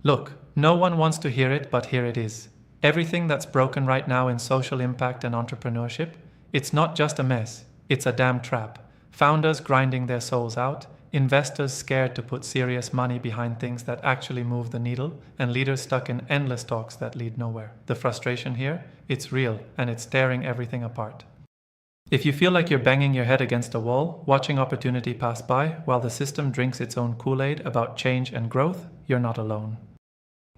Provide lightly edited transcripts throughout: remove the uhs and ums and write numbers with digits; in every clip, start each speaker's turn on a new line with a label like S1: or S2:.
S1: Look, no one wants to hear it, but here it is. Everything that's broken right now in social impact and entrepreneurship, it's not just a mess, it's a damn trap. Founders grinding their souls out, investors scared to put serious money behind things that actually move the needle, and leaders stuck in endless talks that lead nowhere. The frustration here, it's real, and it's tearing everything apart. If you feel like you're banging your head against a wall, watching opportunity pass by while the system drinks its own Kool-Aid about change and growth, you're not alone.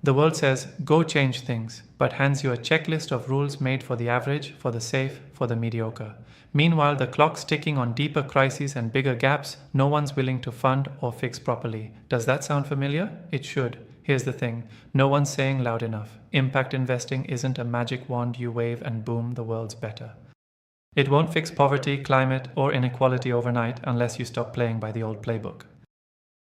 S1: The world says, go change things, but hands you a checklist of rules made for the average, for the safe, for the mediocre. Meanwhile, the clock's ticking on deeper crises and bigger gaps no one's willing to fund or fix properly. Does that sound familiar? It should. Here's the thing, no one's saying loud enough. Impact investing isn't a magic wand you wave and boom, the world's better. It won't fix poverty, climate, or inequality overnight unless you stop playing by the old playbook.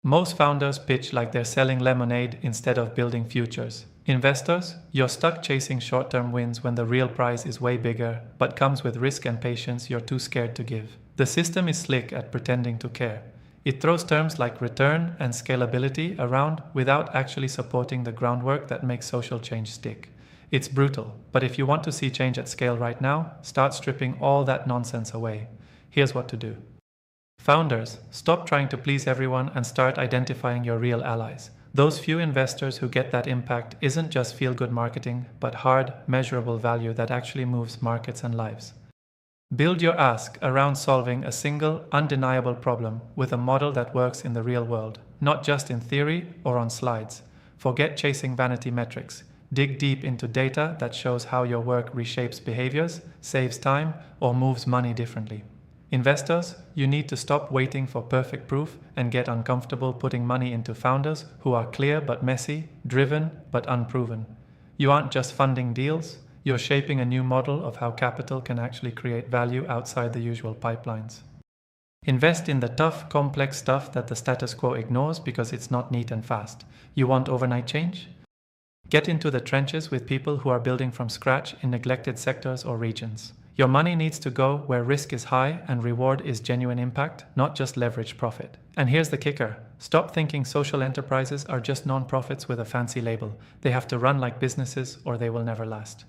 S1: Most founders pitch like they're selling lemonade instead of building futures. Investors, you're stuck chasing short-term wins when the real prize is way bigger, but comes with risk and patience you're too scared to give. The system is slick at pretending to care. It throws terms like return and scalability around without actually supporting the groundwork that makes social change stick. It's brutal, but if you want to see change at scale right now, start stripping all that nonsense away. Here's what to do. Founders, stop trying to please everyone and start identifying your real allies. Those few investors who get that impact isn't just feel-good marketing, but hard, measurable value that actually moves markets and lives. Build your ask around solving a single, undeniable problem with a model that works in the real world, not just in theory or on slides. Forget chasing vanity metrics. Dig deep into data that shows how your work reshapes behaviors, saves time, or moves money differently. Investors, you need to stop waiting for perfect proof and get uncomfortable putting money into founders who are clear but messy, driven but unproven. You aren't just funding deals, you're shaping a new model of how capital can actually create value outside the usual pipelines. Invest in the tough, complex stuff that the status quo ignores because it's not neat and fast. You want overnight change? Get into the trenches with people who are building from scratch in neglected sectors or regions. Your money needs to go where risk is high and reward is genuine impact, not just leveraged profit. And here's the kicker. Stop thinking social enterprises are just non-profits with a fancy label. They have to run like businesses or they will never last.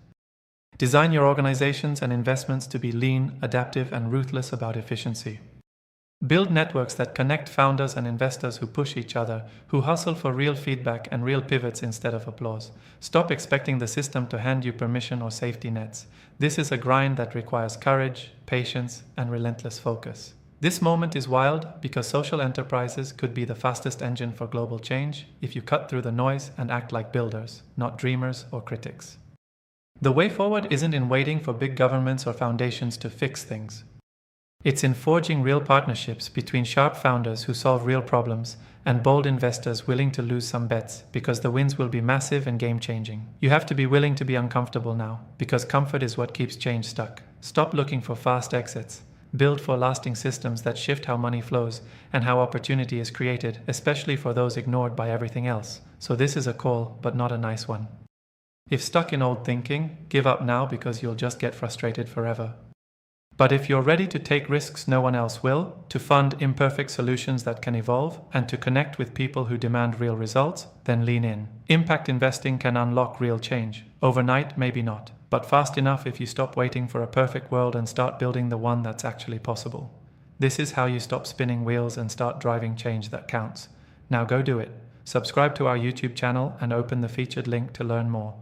S1: Design your organizations and investments to be lean, adaptive, and ruthless about efficiency. Build networks that connect founders and investors who push each other, who hustle for real feedback and real pivots instead of applause. Stop expecting the system to hand you permission or safety nets. This is a grind that requires courage, patience, and relentless focus. This moment is wild because social enterprises could be the fastest engine for global change if you cut through the noise and act like builders, not dreamers or critics. The way forward isn't in waiting for big governments or foundations to fix things. It's in forging real partnerships between sharp founders who solve real problems and bold investors willing to lose some bets because the wins will be massive and game-changing. You have to be willing to be uncomfortable now because comfort is what keeps change stuck. Stop looking for fast exits. Build for lasting systems that shift how money flows and how opportunity is created, especially for those ignored by everything else. So this is a call, but not a nice one. If stuck in old thinking, give up now because you'll just get frustrated forever. But if you're ready to take risks no one else will, to fund imperfect solutions that can evolve, and to connect with people who demand real results, then lean in. Impact investing can unlock real change. Overnight, maybe not, but fast enough if you stop waiting for a perfect world and start building the one that's actually possible. This is how you stop spinning wheels and start driving change that counts. Now go do it. Subscribe to our YouTube channel and open the featured link to learn more.